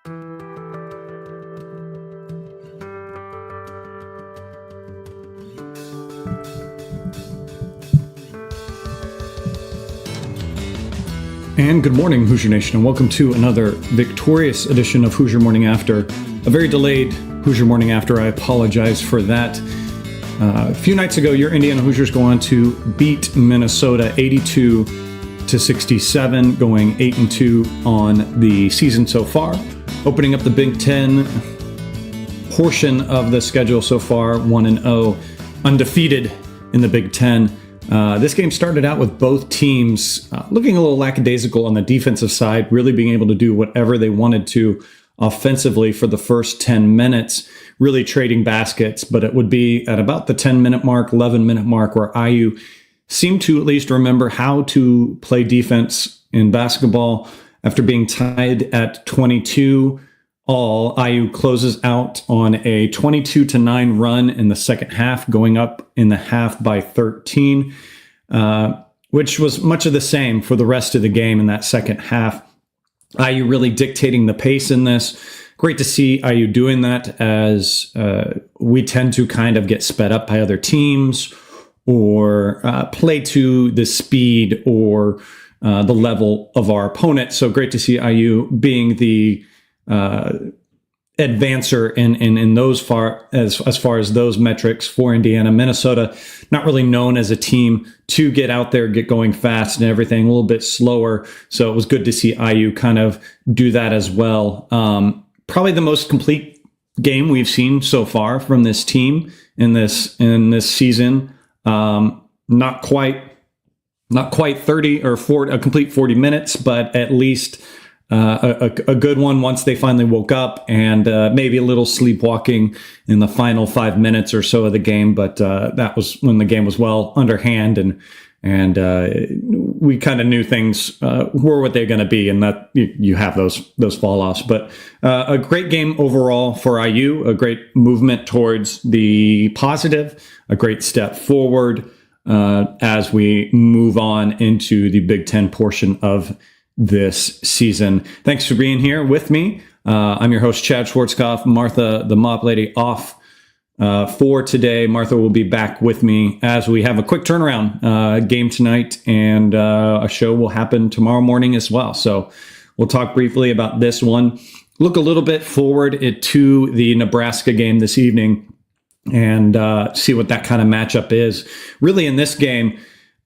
And good morning, Hoosier Nation, and welcome to another victorious edition of Hoosier Morning After. A very delayed Hoosier Morning After. I apologize for that. A few nights ago, your Indiana Hoosiers go on to beat Minnesota 82-67, going 8-2 on the season so far. Opening up the Big Ten portion of the schedule so far, 1-0, undefeated in the Big Ten. This game started out with both teams looking a little lackadaisical on the defensive side, really being able to do whatever they wanted to offensively for the first 10 minutes, really trading baskets. But it would be at about the 10-minute mark, 11-minute mark, where IU seemed to at least remember how to play defense in basketball. After being tied at 22 all, IU closes out on a 22-9 run in the second half, going up in the half by 13, which was much of the same for the rest of the game in that second half. IU really dictating the pace in this. Great to see IU doing that, as we tend to kind of get sped up by other teams or play to the speed or the level of our opponent. So great to see IU being the advancer in those as far as those metrics for Indiana. Minnesota, not really known as a team to get out there, get going fast and everything, a little bit slower. So it was good to see IU kind of do that as well. Probably the most complete game we've seen so far from this team in this season. Not quite 30 or 40, a complete 40 minutes, but at least a good one once they finally woke up, and maybe a little sleepwalking in the final 5 minutes or so of the game. But that was when the game was well underhand, and we kind of knew things were what they're going to be, and that you have those fall offs. But a great game overall for IU, a great movement towards the positive, a great step forward as we move on into the Big Ten portion of this season. Thanks for being here with me. I'm your host, Chad Schwarzkopf. Martha, the mop lady, off for today. Martha will be back with me as we have a quick turnaround game tonight, and a show will happen tomorrow morning as well. So we'll talk briefly about this one, look a little bit forward to the Nebraska game this evening, and see what that kind of matchup is. Really, in this game,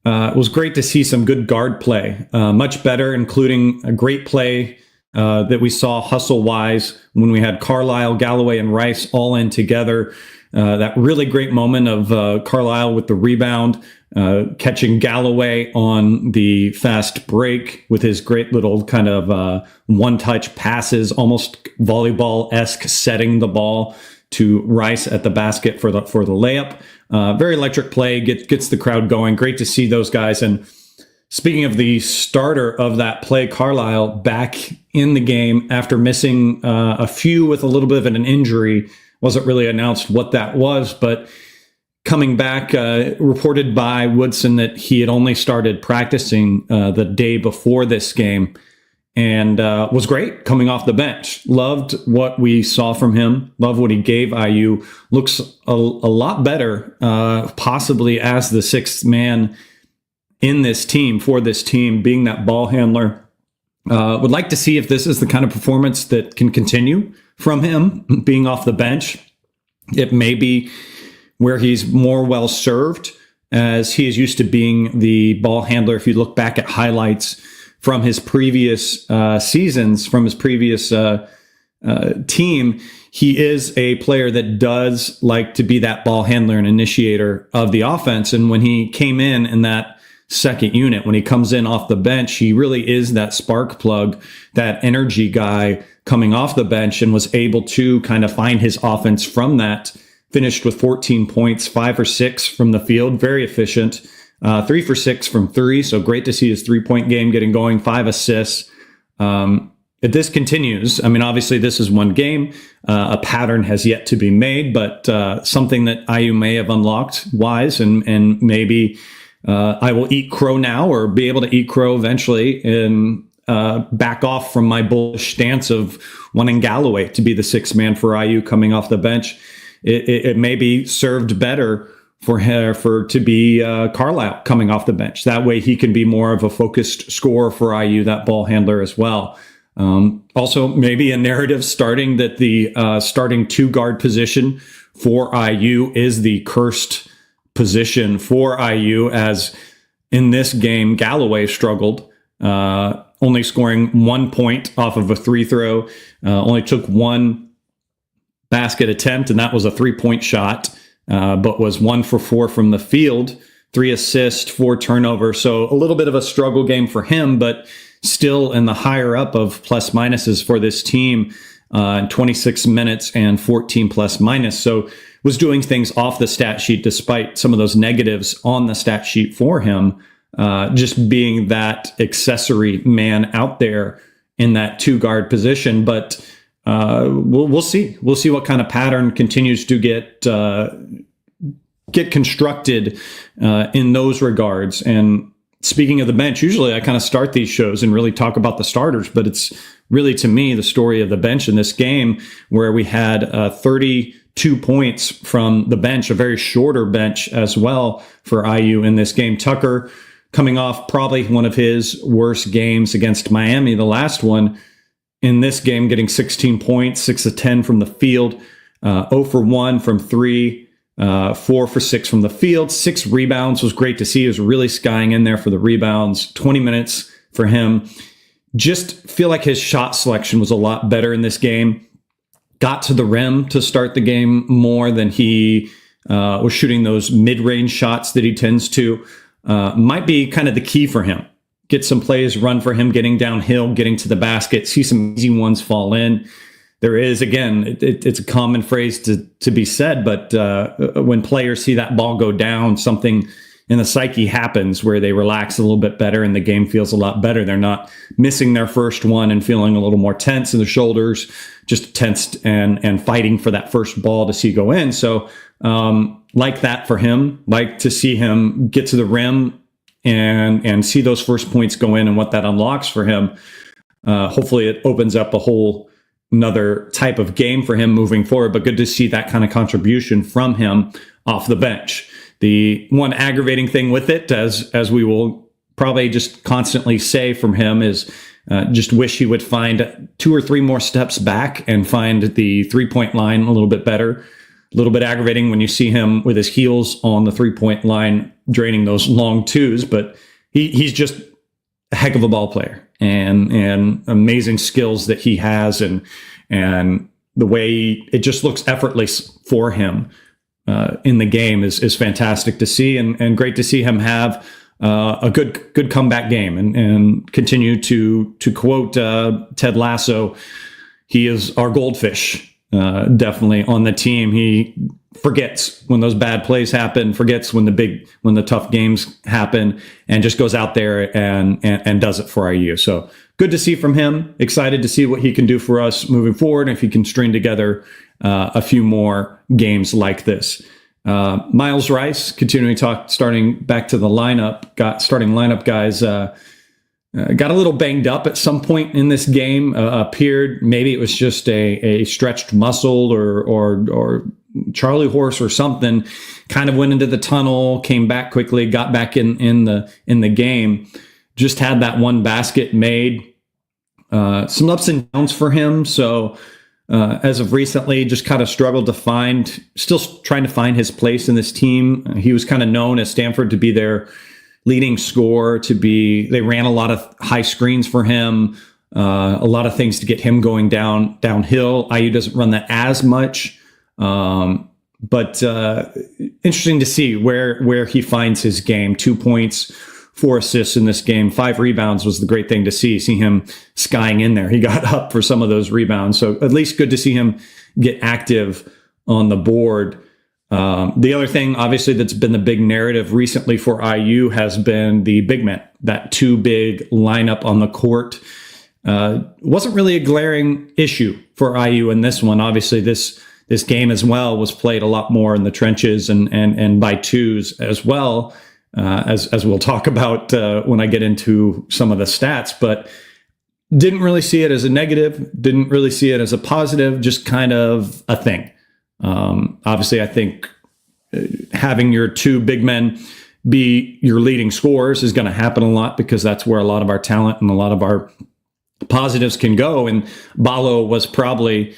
it was great to see some good guard play, much better, including a great play that we saw hustle-wise when we had Carlyle, Galloway, and Rice all in together. That really great moment of Carlyle with the rebound, catching Galloway on the fast break with his great little kind of one-touch passes, almost volleyball-esque, setting the ball to Rice at the basket for the layup. Very electric play, gets the crowd going. Great to see those guys. And speaking of the starter of that play, Carlyle, back in the game after missing a few with a little bit of an injury. Wasn't really announced what that was, but coming back, reported by Woodson that he had only started practicing the day before this game, and was great coming off the bench. Loved what we saw from him. Loved what he gave IU. Looks a lot better, possibly as the sixth man in this team, for this team, being that ball handler. Would like to see if this is the kind of performance that can continue from him, being off the bench. It may be where he's more well served, as he is used to being the ball handler. If you look back at highlights from his previous seasons, from his previous team, he is a player that does like to be that ball handler and initiator of the offense. And when he came in that second unit, when he comes in off the bench, he really is that spark plug, that energy guy coming off the bench, and was able to kind of find his offense from that. Finished with 14 points, 5 or 6 from the field, very efficient. 3 for 6 from 3, so great to see his 3-point game getting going, 5 assists. If this continues, I mean, obviously this is one game. A pattern has yet to be made, but something that IU may have unlocked wise, and maybe I will eat crow now, or be able to eat crow eventually, in back off from my bullish stance of wanting Galloway to be the sixth man for IU coming off the bench. It may be served better for to be Carlyle coming off the bench. That way he can be more of a focused scorer for IU, that ball handler as well. Also, maybe a narrative starting that the starting two guard position for IU is the cursed position for IU, as in this game, Galloway struggled, only scoring 1 point off of a free throw, only took one basket attempt, and that was a 3-point shot, but was 1 for 4 from the field, 3 assists, 4 turnovers. So a little bit of a struggle game for him, but still in the higher up of plus minuses for this team, 26 minutes and 14 plus minus. So was doing things off the stat sheet despite some of those negatives on the stat sheet for him, just being that accessory man out there in that two guard position. But we'll see. We'll see what kind of pattern continues to get constructed in those regards. And speaking of the bench, usually I kind of start these shows and really talk about the starters, but it's really, to me, the story of the bench in this game, where we had 32 points from the bench, a very shorter bench as well for IU in this game. Tucker coming off probably one of his worst games against Miami, the last one. In this game, getting 16 points, 6 of 10 from the field, 0 for 1 from 3, 4 for 6 from the field, 6 rebounds was great to see. He was really skying in there for the rebounds, 20 minutes for him. Just feel like his shot selection was a lot better in this game. Got to the rim to start the game more than he was shooting those mid-range shots that he tends to. Might be kind of the key for him. Get some plays run for him, getting downhill, getting to the basket, see some easy ones fall in. There is, again, it's a common phrase to be said, but when players see that ball go down, something in the psyche happens where they relax a little bit better and the game feels a lot better. They're not missing their first one and feeling a little more tense in the shoulders, just tensed and fighting for that first ball to see go in. So like that for him, like to see him get to the rim and see those first points go in and what that unlocks for him. Hopefully it opens up a whole another type of game for him moving forward, but good to see that kind of contribution from him off the bench. The one aggravating thing with it, as we will probably just constantly say from him, is just wish he would find 2 or 3 more steps back and find the 3-point line a little bit better. A little bit aggravating when you see him with his heels on the 3-point line, draining those long twos, but he's just a heck of a ball player and amazing skills that he has, and the way it just looks effortless for him in the game is fantastic to see, and great to see him have a good comeback game and continue to quote Ted Lasso, he is our goldfish. Definitely on the team. He forgets when those bad plays happen, forgets when the tough games happen, and just goes out there and does it for IU. So good to see from him. Excited to see what he can do for us moving forward, if he can string together a few more games like this. Miles Rice, continuing talk, starting back to the lineup, starting lineup guys. Got a little banged up at some point in this game. Appeared maybe it was just a stretched muscle or Charlie horse or something. Kind of went into the tunnel, came back quickly, got back in the game. Just had that one basket made. Some ups and downs for him. So as of recently, just kind of struggled to still trying to find his place in this team. He was kind of known as Stanford to be their leading scorer, they ran a lot of high screens for him, a lot of things to get him going downhill. IU doesn't run that as much, but interesting to see where he finds his game. 2 points, 4 assists in this game, 5 rebounds was the great thing to see him skying in there. He got up for some of those rebounds, so at least good to see him get active on the board. The other thing, obviously, that's been the big narrative recently for IU has been the big men, that 2 big lineup on the court. Wasn't really a glaring issue for IU in this one. Obviously, this game as well was played a lot more in the trenches and by twos as well, as we'll talk about when I get into some of the stats. But Didn't really see it as a negative, didn't really see it as a positive, just kind of a thing. Obviously, I think having your two big men be your leading scorers is going to happen a lot because that's where a lot of our talent and a lot of our positives can go. And Ballo was probably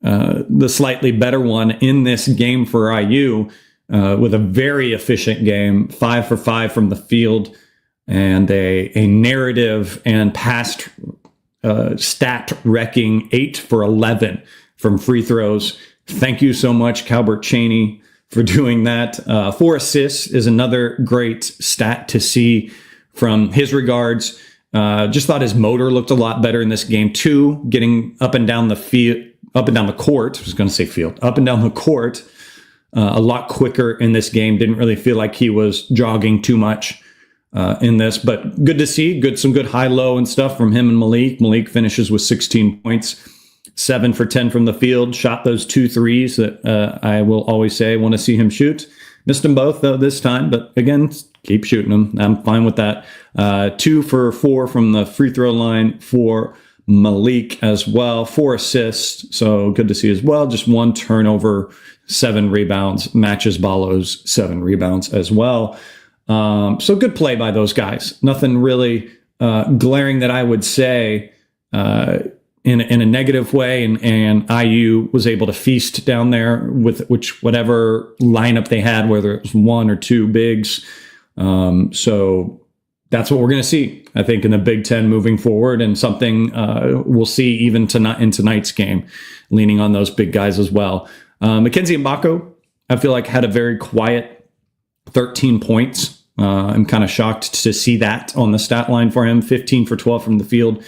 the slightly better one in this game for IU with a very efficient game, 5 for 5 from the field, and a narrative and past stat wrecking 8 for 11 from free throws. Thank you so much, Calbert Chaney, for doing that. 4 assists is another great stat to see from his regards. Just thought his motor looked a lot better in this game too, getting up and down the field, up and down the court. I was going to say field, up and down the court a lot quicker in this game. Didn't really feel like he was jogging too much in this, but good to see. Some good high-low and stuff from him and Malik. Malik finishes with 16 points. 7 for 10 from the field, shot those 2 threes that I will always say I want to see him shoot. Missed them both, though, this time, but again, keep shooting them. I'm fine with that. 2 for 4 from the free throw line for Malik as well. 4 assists, so good to see as well. Just 1 turnover, 7 rebounds, matches Ballo's 7 rebounds as well. So good play by those guys. Nothing really glaring that I would say in a negative way, and IU was able to feast down there with whatever lineup they had, whether it was 1 or 2 bigs. So that's what we're going to see, I think, in the Big Ten moving forward, and something we'll see even in tonight's game, leaning on those big guys as well. Mackenzie Mbako, I feel like, had a very quiet 13 points. I'm kind of shocked to see that on the stat line for him. 15 for 12 from the field.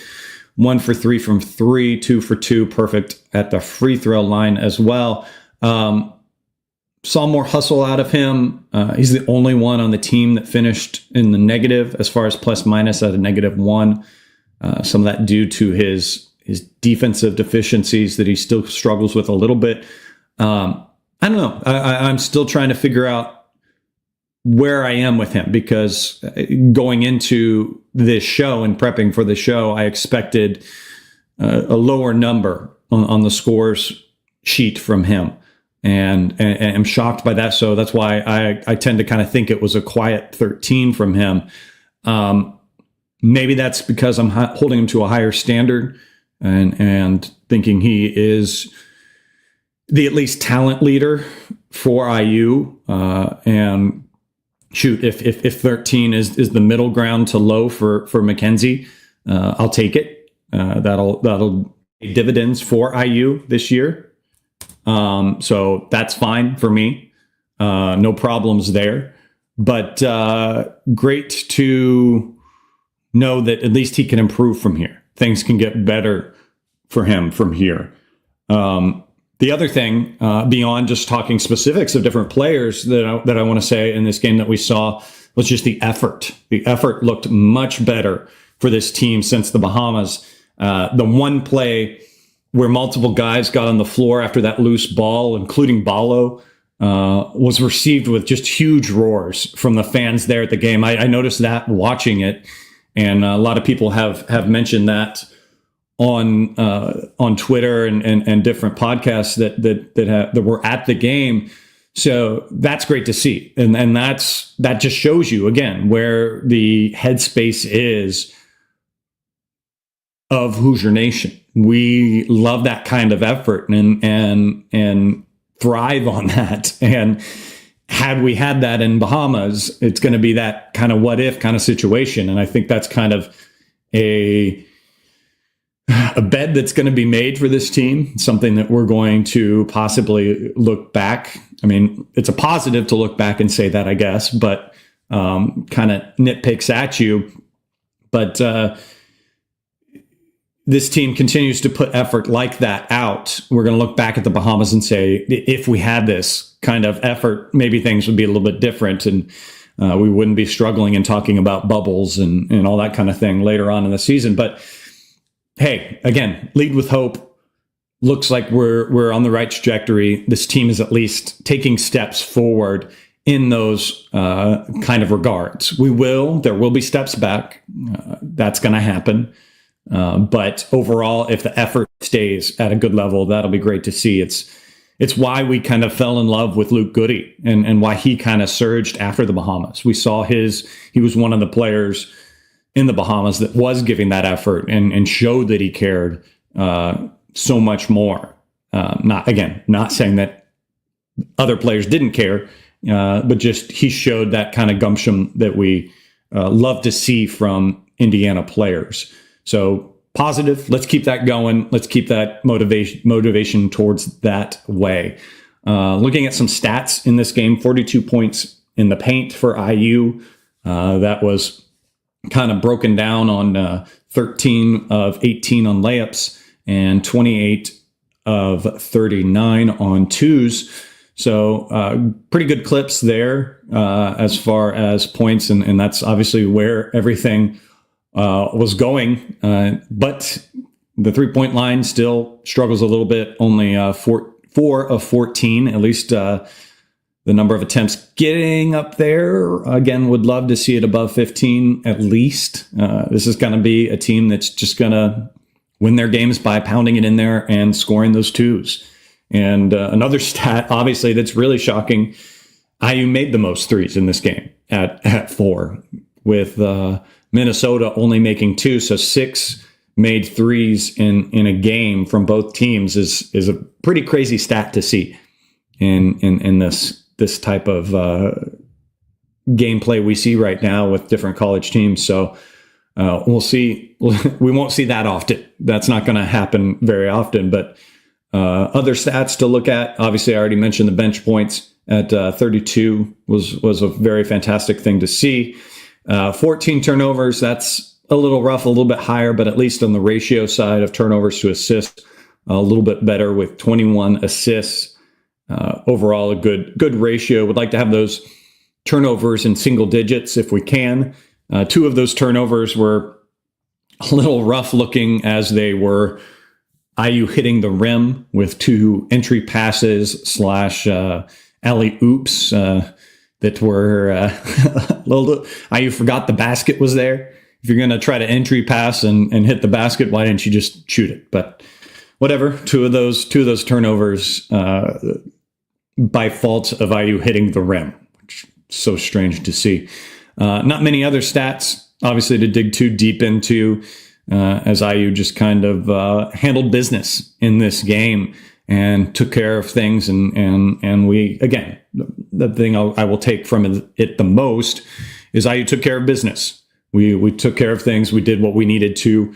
1 for 3 from 3, 2 for 2, perfect at the free throw line as well. Saw more hustle out of him. He's the only one on the team that finished in the negative as far as plus minus at a -1. Some of that due to his defensive deficiencies that he still struggles with a little bit. I don't know. I'm still trying to figure out where I am with him, because going into this show and prepping for the show, I expected a lower number on the scores sheet from him, and I'm shocked by that. So that's why I tend to kind of think it was a quiet 13 from him. Maybe that's because I'm holding him to a higher standard and thinking he is the at least talent leader for IU, and shoot, if 13 is the middle ground to low for Mackenzie, I'll take it. That'll pay dividends for IU this year. So that's fine for me. No problems there. But great to know that at least he can improve from here. Things can get better for him from here. The other thing, beyond just talking specifics of different players that I want to say in this game that we saw, was just the effort. The effort looked much better for this team since the Bahamas. The one play where multiple guys got on the floor after that loose ball, including Ballo, was received with just huge roars from the fans there at the game. I noticed that watching it, and a lot of people have mentioned that on Twitter and different podcasts that were at the game. So that's great to see, and that just shows you again where the headspace is of Hoosier Nation. We love that kind of effort and thrive on that. And had we had that in Bahamas, it's going to be that kind of what if kind of situation. And I think that's kind of a bed that's going to be made for this team, something that we're going to possibly look back. I mean, it's a positive to look back and say that, I guess, but kind of nitpicks at you. But this team continues to put effort like that out. We're going to look back at the Bahamas and say, if we had this kind of effort, maybe things would be a little bit different, and we wouldn't be struggling and talking about bubbles and all that kind of thing later on in the season. But hey, again, lead with hope. Looks like we're on the right trajectory. This team is at least taking steps forward in those kind of regards. There will be steps back. That's going to happen. But overall, if the effort stays at a good level, that'll be great to see. It's why we kind of fell in love with Luke Goody and why he kind of surged after the Bahamas. We saw he was one of the players in the Bahamas that was giving that effort and showed that he cared so much more. Not saying that other players didn't care, but just he showed that kind of gumption that we love to see from Indiana players. So positive. Let's keep that going. Let's keep that motivation towards that way. Looking at some stats in this game, 42 points in the paint for IU. That was kind of broken down on 13 of 18 on layups and 28 of 39 on twos. So pretty good clips there as far as points, and that's obviously where everything was going. But the three-point line still struggles a little bit, only 4 of 14, at least the number of attempts getting up there. Again, would love to see it above 15 at least. This is going to be a team that's just going to win their games by pounding it in there and scoring those twos. And another stat, obviously, that's really shocking. IU made the most threes in this game at 4, with Minnesota only making 2. So 6 made threes in a game from both teams is a pretty crazy stat to see in this type of gameplay we see right now with different college teams. So we'll see. We won't see that often. That's not going to happen very often. But other stats to look at, obviously, I already mentioned the bench points at 32 was a very fantastic thing to see. 14 turnovers, that's a little rough, a little bit higher, but at least on the ratio side of turnovers to assists, a little bit better with 21 assists. Overall, a good ratio. Would like to have those turnovers in single digits if we can. 2 of those turnovers were a little rough looking, as they were IU hitting the rim with 2 entry passes / alley-oops that were little. IU forgot the basket was there. If you're going to try to entry pass and hit the basket, why didn't you just shoot it? But whatever, two of those turnovers by fault of IU hitting the rim, which is so strange to see. Not many other stats, obviously, to dig too deep into, as IU just kind of handled business in this game and took care of things. And we, again, the thing I will take from it the most is IU took care of business. We took care of things. We did what we needed to.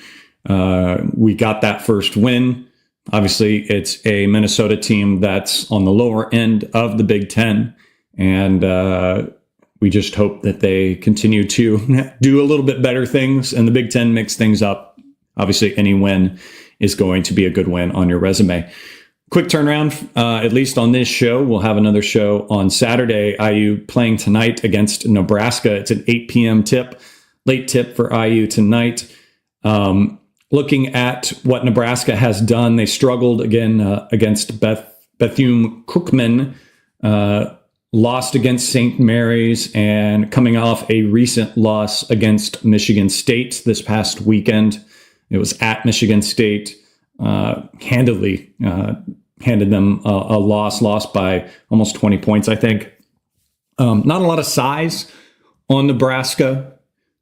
We got that first win. Obviously, it's a Minnesota team that's on the lower end of the Big Ten. And we just hope that they continue to do a little bit better things, and the Big Ten mix things up. Obviously, any win is going to be a good win on your resume. Quick turnaround, at least on this show. We'll have another show on Saturday. IU playing tonight against Nebraska. It's an 8 p.m. tip, late tip for IU tonight. Looking at what Nebraska has done, they struggled again against Bethune-Cookman, lost against St. Mary's, and coming off a recent loss against Michigan State this past weekend. It was at Michigan State, handed them a loss by almost 20 points, I think. Not a lot of size on Nebraska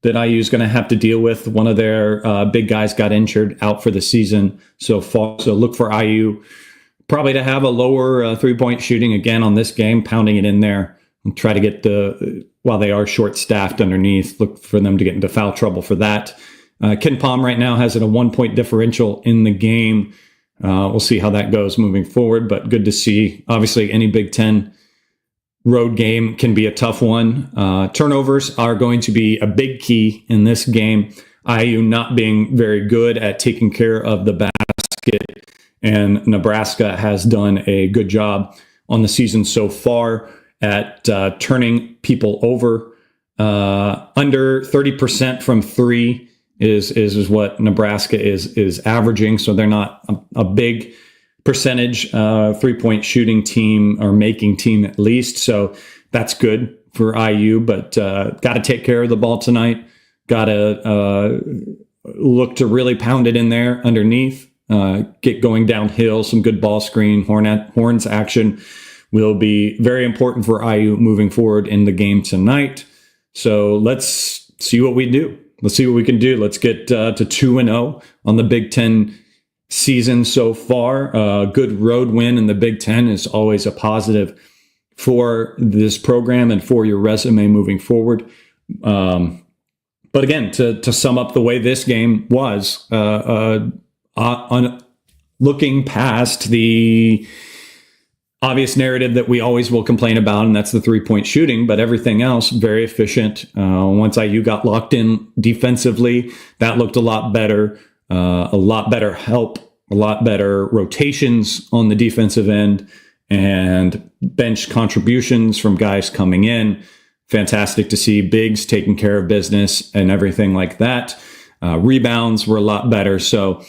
that IU is going to have to deal with. One of their big guys got injured, out for the season so far. So look for IU probably to have a lower three-point shooting again on this game, pounding it in there and try to get while they are short-staffed underneath, look for them to get into foul trouble for that. Ken Palm right now has it a 1-point differential in the game. We'll see how that goes moving forward, but good to see. Obviously, any Big Ten road game can be a tough one. Turnovers are going to be a big key in this game. IU not being very good at taking care of the basket, and Nebraska has done a good job on the season so far at turning people over. Under 30% from 3 is what Nebraska is averaging, so they're not a big percentage 3-point shooting team or making team at least. So that's good for IU, but got to take care of the ball tonight. Got to look to really pound it in there underneath, get going downhill. Some good ball screen, horns action will be very important for IU moving forward in the game tonight. So let's see what we do. Let's see what we can do. Let's get to 2-0 on the Big Ten season so far. A good road win in the Big Ten is always a positive for this program and for your resume moving forward. But again, to sum up the way this game was, looking past the obvious narrative that we always will complain about, and that's the three-point shooting, but everything else, very efficient. Once IU got locked in defensively, that looked a lot better help, a lot better rotations on the defensive end, and bench contributions from guys coming in. Fantastic to see bigs taking care of business and everything like that. Rebounds were a lot better. So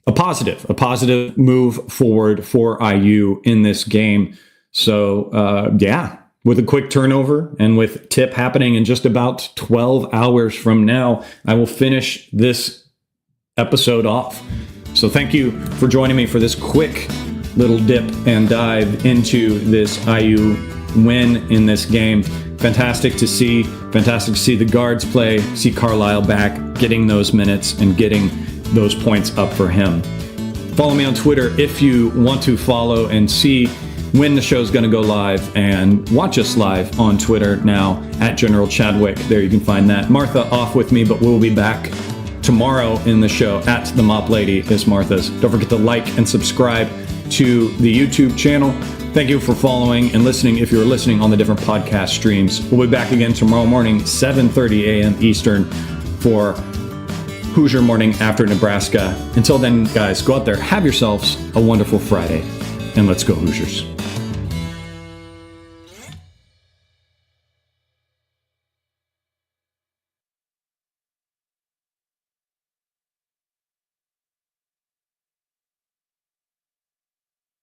a positive move forward for IU in this game. So with a quick turnover and with tip happening in just about 12 hours from now, I will finish this episode off. So thank you for joining me for this quick little dip and dive into this IU win in this game. Fantastic to see the guards play, see Carlyle back, getting those minutes and getting those points up for him. Follow me on Twitter if you want to follow and see when the show's going to go live, and watch us live on Twitter now at General Chadwick. There you can find that. Martha off with me, but we'll be back tomorrow in the show at The Mop Lady is Martha's. Don't forget to like and subscribe to the YouTube channel. Thank you for following and listening if you're listening on the different podcast streams. We'll be back again tomorrow morning, 7:30 a.m. Eastern for Hoosier Morning after Nebraska. Until then, guys, go out there, have yourselves a wonderful Friday, and let's go Hoosiers.